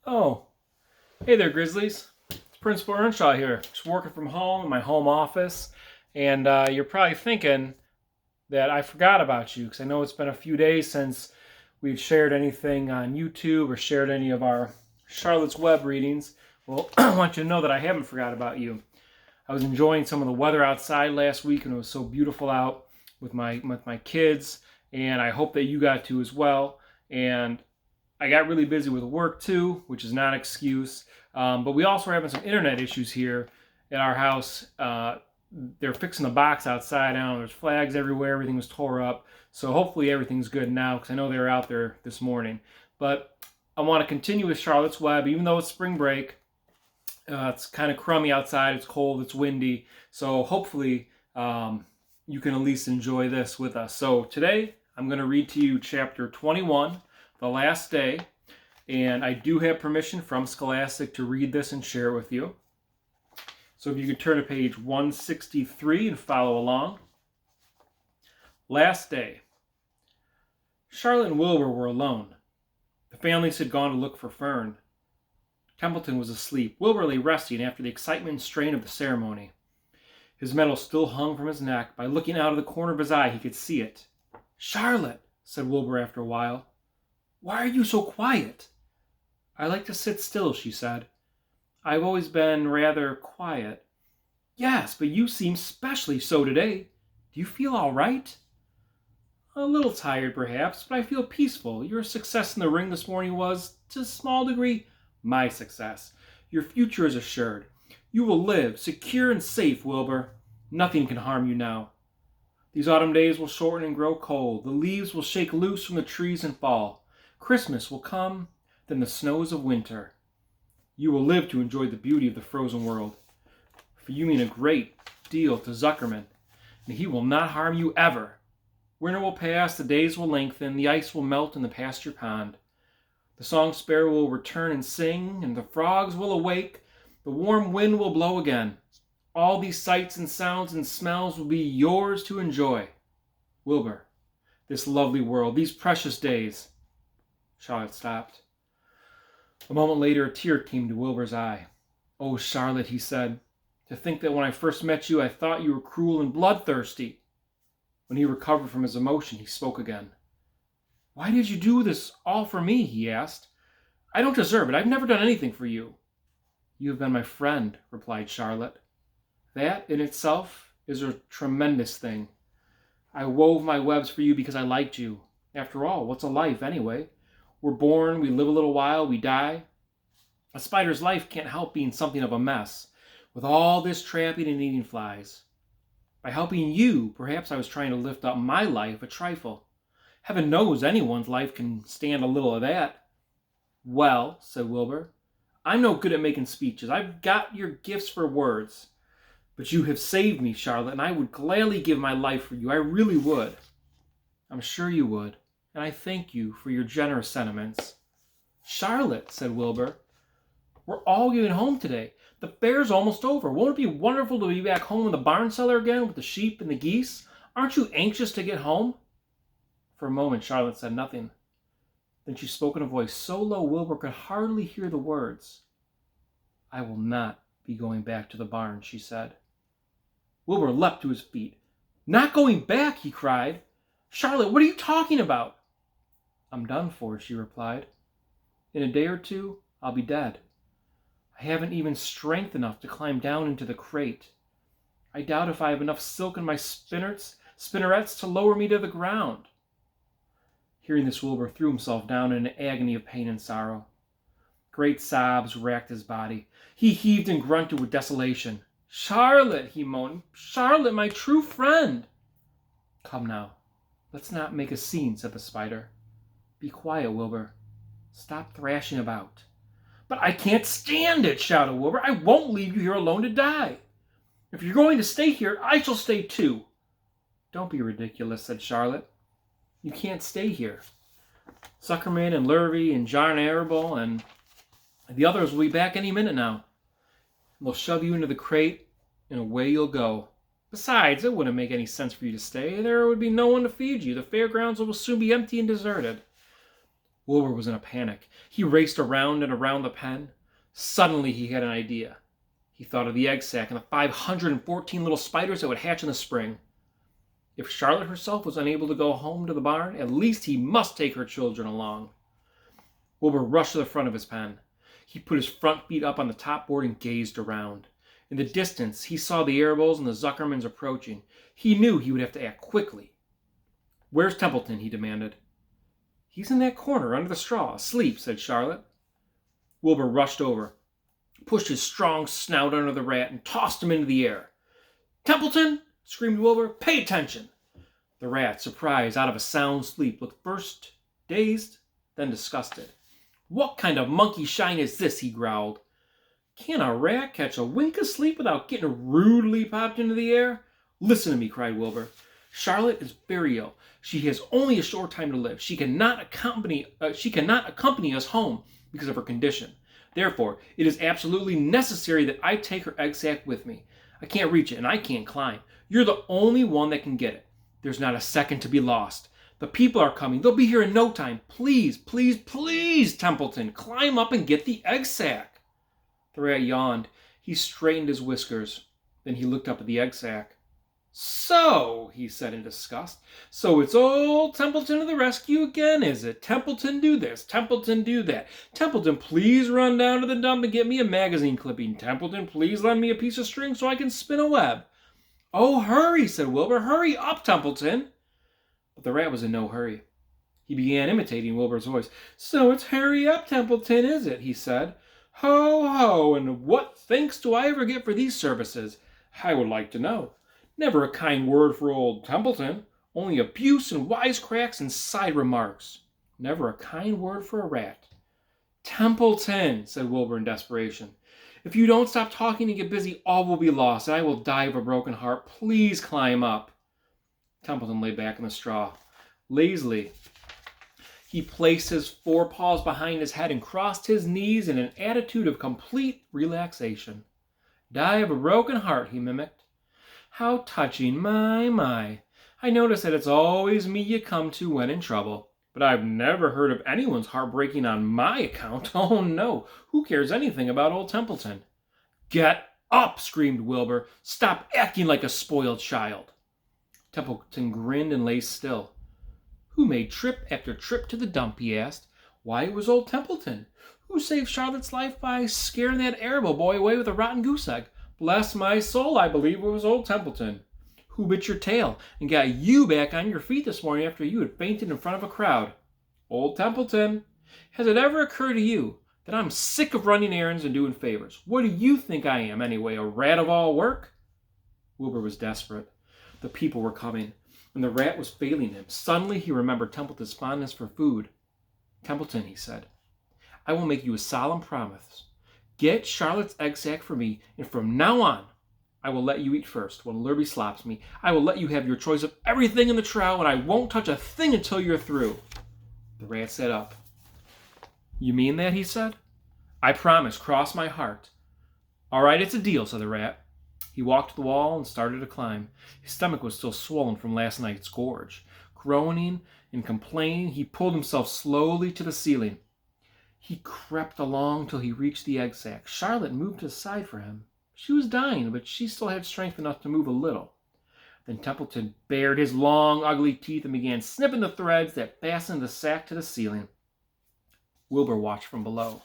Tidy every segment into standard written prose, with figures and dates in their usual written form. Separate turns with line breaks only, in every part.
Oh, hey there, Grizzlies. It's Principal Earnshaw here, just working from home in my home office. And you're probably thinking that I forgot about you because I know it's been a few days since we've shared anything on YouTube or shared any of our Charlotte's Web readings. Well, I want you to know that I haven't forgot about you. I was enjoying some of the weather outside last week, and it was so beautiful out with my kids, and I hope that you got to as well. And I got really busy with work too, which is not an excuse. But we also are having some internet issues here at our house. They're fixing the box outside now. There's flags everywhere. Everything was tore up. So hopefully everything's good now because I know they were out there this morning. But I want to continue with Charlotte's Web, even though it's spring break. It's kind of crummy outside. It's cold. It's windy. So hopefully you can at least enjoy this with us. So today I'm going to read to you chapter 21, The Last Day. And I do have permission from Scholastic to read this and share it with you. So if you could turn to page 163 and follow along. Last day. Charlotte and Wilbur were alone. The families had gone to look for Fern. Templeton was asleep. Wilbur lay resting after the excitement and strain of the ceremony. His medal still hung from his neck. By looking out of the corner of his eye, he could see it. "Charlotte," said Wilbur after a while, "why are you so quiet?" "I like to sit still," she said. "I've always been rather quiet." "Yes, but you seem specially so today. Do you feel all right?" "A little tired, perhaps, but I feel peaceful. Your success in the ring this morning was, to a small degree, my success. Your future is assured. You will live, secure and safe, Wilbur. Nothing can harm you now. These autumn days will shorten and grow cold. The leaves will shake loose from the trees and fall. Christmas will come, then the snows of winter. You will live to enjoy the beauty of the frozen world. For you mean a great deal to Zuckerman, and he will not harm you ever. Winter will pass, the days will lengthen, the ice will melt in the pasture pond. The song sparrow will return and sing, and the frogs will awake. The warm wind will blow again. All these sights and sounds and smells will be yours to enjoy. Wilbur, this lovely world, these precious days." Charlotte stopped. A moment later, a tear came to Wilbur's eye. "Oh, Charlotte," he said, "to think that when I first met you, I thought you were cruel and bloodthirsty." When he recovered from his emotion, he spoke again. "Why did you do this all for me?" he asked. "I don't deserve it. I've never done anything for you." "You have been my friend," replied Charlotte. "That, in itself, is a tremendous thing. I wove my webs for you because I liked you. After all, what's a life, anyway? We're born, we live a little while, we die. A spider's life can't help being something of a mess, with all this trapping and eating flies. By helping you, perhaps I was trying to lift up my life a trifle. Heaven knows anyone's life can stand a little of that." "Well," said Wilbur, "I'm no good at making speeches. I've got your gifts for words. But you have saved me, Charlotte, and I would gladly give my life for you. I really would." "I'm sure you would, and I thank you for your generous sentiments." "Charlotte," said Wilbur, "we're all going home today. The fair's almost over. Won't it be wonderful to be back home in the barn cellar again with the sheep and the geese? Aren't you anxious to get home?" For a moment, Charlotte said nothing. Then she spoke in a voice so low Wilbur could hardly hear the words. "I will not be going back to the barn," she said. Wilbur leapt to his feet. "Not going back?" he cried. "Charlotte, what are you talking about?" "I'm done for," she replied. "In a day or two, I'll be dead. I haven't even strength enough to climb down into the crate. I doubt if I have enough silk in my spinnerets to lower me to the ground." Hearing this, Wilbur threw himself down in an agony of pain and sorrow. Great sobs racked his body. He heaved and grunted with desolation. "Charlotte," he moaned. "Charlotte, my true friend." "Come now, let's not make a scene," said the spider. "Be quiet, Wilbur. Stop thrashing about." "But I can't stand it," shouted Wilbur. "I won't leave you here alone to die. If you're going to stay here, I shall stay too." "Don't be ridiculous," said Charlotte. "You can't stay here. Zuckerman and Lurvy and John Arable and the others will be back any minute now. They'll shove you into the crate, and away you'll go. Besides, it wouldn't make any sense for you to stay. There would be no one to feed you. The fairgrounds will soon be empty and deserted." Wilbur was in a panic. He raced around and around the pen. Suddenly he had an idea. He thought of the egg sack and the 514 little spiders that would hatch in the spring. If Charlotte herself was unable to go home to the barn, at least he must take her children along. Wilbur rushed to the front of his pen. He put his front feet up on the top board and gazed around. In the distance, he saw the Arables and the Zuckermans approaching. He knew he would have to act quickly. "Where's Templeton?" he demanded. "He's in that corner under the straw, asleep," said Charlotte. Wilbur rushed over, pushed his strong snout under the rat, and tossed him into the air. "Templeton!" screamed Wilbur. "Pay attention!" The rat, surprised out of a sound sleep, looked first dazed, then disgusted. "What kind of monkey shine is this?" he growled. "Can a rat catch a wink of sleep without getting rudely popped into the air?" "Listen to me," cried Wilbur. "Charlotte is very ill. She has only a short time to live. She cannot accompany us home because of her condition. Therefore, it is absolutely necessary that I take her egg sack with me. I can't reach it, and I can't climb. You're the only one that can get it. There's not a second to be lost. The people are coming. They'll be here in no time. Please, please, please, Templeton, climb up and get the egg sack." The rat yawned. He straightened his whiskers. Then he looked up at the egg sack. "So," he said in disgust, "so it's old Templeton to the rescue again, is it? Templeton do this, Templeton do that. Templeton, please run down to the dump and get me a magazine clipping. Templeton, please lend me a piece of string so I can spin a web." "Oh, hurry," said Wilbur. "Hurry up, Templeton." But the rat was in no hurry. He began imitating Wilbur's voice. "So it's hurry up, Templeton, is it?" he said. "Ho, ho, and what thanks do I ever get for these services? I would like to know. Never a kind word for old Templeton, only abuse and wisecracks and side remarks. Never a kind word for a rat." "Templeton," said Wilbur in desperation, "if you don't stop talking and get busy, all will be lost, and I will die of a broken heart. Please climb up." Templeton lay back in the straw. Lazily, he placed his forepaws behind his head and crossed his knees in an attitude of complete relaxation. "Die of a broken heart," he mimicked. "How touching, my. I notice that it's always me you come to when in trouble. But I've never heard of anyone's heart breaking on my account. Oh no, who cares anything about old Templeton?" "Get up," screamed Wilbur. "Stop acting like a spoiled child." Templeton grinned and lay still. "Who made trip after trip to the dump?" he asked. "Why, it was old Templeton. Who saved Charlotte's life by scaring that Arable boy away with a rotten goose egg? Bless my soul, I believe it was old Templeton. Who bit your tail and got you back on your feet this morning after you had fainted in front of a crowd? Old Templeton. Has it ever occurred to you that I'm sick of running errands and doing favors? What do you think I am, anyway, a rat of all work?" Wilbur was desperate. The people were coming, and the rat was failing him. Suddenly he remembered Templeton's fondness for food. "Templeton," he said, "I will make you a solemn promise. Get Charlotte's egg sack for me, and from now on, I will let you eat first. When Lurby slops me, I will let you have your choice of everything in the trough, and I won't touch a thing until you're through." The rat sat up. "You mean that?" he said. "I promise, cross my heart." "All right, it's a deal," said the rat. He walked to the wall and started to climb. His stomach was still swollen from last night's gorge. Groaning and complaining, he pulled himself slowly to the ceiling. He crept along till he reached the egg sack. Charlotte moved aside for him. She was dying, but she still had strength enough to move a little. Then Templeton bared his long, ugly teeth and began snipping the threads that fastened the sack to the ceiling. Wilbur watched from below.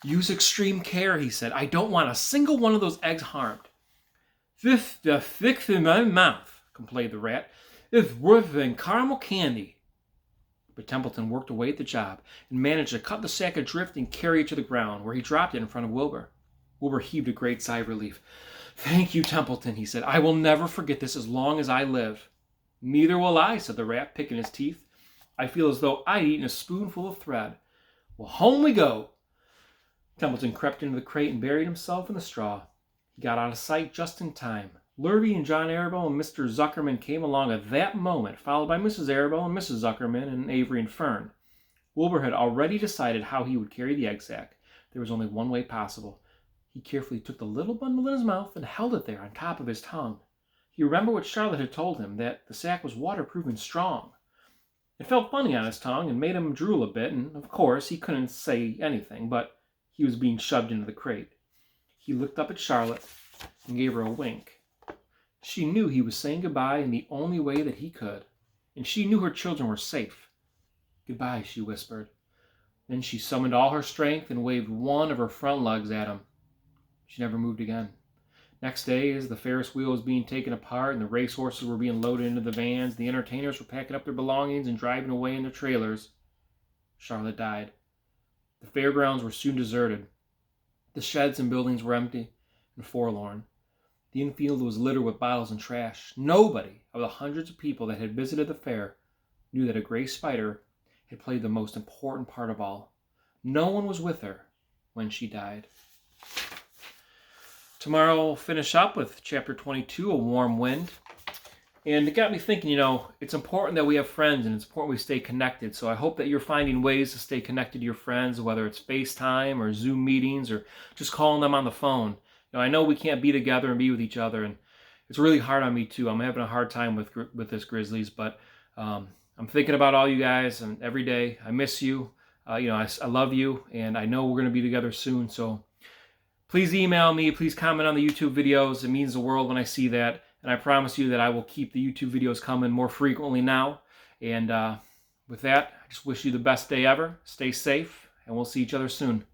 "Use extreme care," he said. "I don't want a single one of those eggs harmed." "This the fix in my mouth," complained the rat. "It's worse than caramel candy." But Templeton worked away at the job and managed to cut the sack adrift and carry it to the ground, where he dropped it in front of Wilbur. Wilbur heaved a great sigh of relief. "Thank you, Templeton," he said. "I will never forget this as long as I live." "Neither will I," said the rat, picking his teeth. "I feel as though I'd eaten a spoonful of thread. Well, home we go." Templeton crept into the crate and buried himself in the straw. He got out of sight just in time. Lurby and John Arable and Mr. Zuckerman came along at that moment, followed by Mrs. Arable and Mrs. Zuckerman and Avery and Fern. Wilbur had already decided how he would carry the egg sack. There was only one way possible. He carefully took the little bundle in his mouth and held it there on top of his tongue. He remembered what Charlotte had told him, that the sack was waterproof and strong. It felt funny on his tongue and made him drool a bit, and of course he couldn't say anything, but he was being shoved into the crate. He looked up at Charlotte and gave her a wink. She knew he was saying goodbye in the only way that he could, and she knew her children were safe. "Goodbye," she whispered. Then she summoned all her strength and waved one of her front legs at him. She never moved again. Next day, as the Ferris wheel was being taken apart and the racehorses were being loaded into the vans, the entertainers were packing up their belongings and driving away in their trailers, Charlotte died. The fairgrounds were soon deserted. The sheds and buildings were empty and forlorn. The infield was littered with bottles and trash. Nobody of the hundreds of people that had visited the fair knew that a gray spider had played the most important part of all. No one was with her when she died. Tomorrow we'll finish up with chapter 22, A Warm Wind. And it got me thinking, it's important that we have friends and it's important we stay connected. So I hope that you're finding ways to stay connected to your friends, whether it's FaceTime or Zoom meetings or just calling them on the phone. I know we can't be together and be with each other, and it's really hard on me too. I'm having a hard time with this Grizzlies, but I'm thinking about all you guys and every day. I miss you. I love you, and I know we're going to be together soon. So please email me. Please comment on the YouTube videos. It means the world when I see that. And I promise you that I will keep the YouTube videos coming more frequently now. And with that, I just wish you the best day ever. Stay safe, and we'll see each other soon.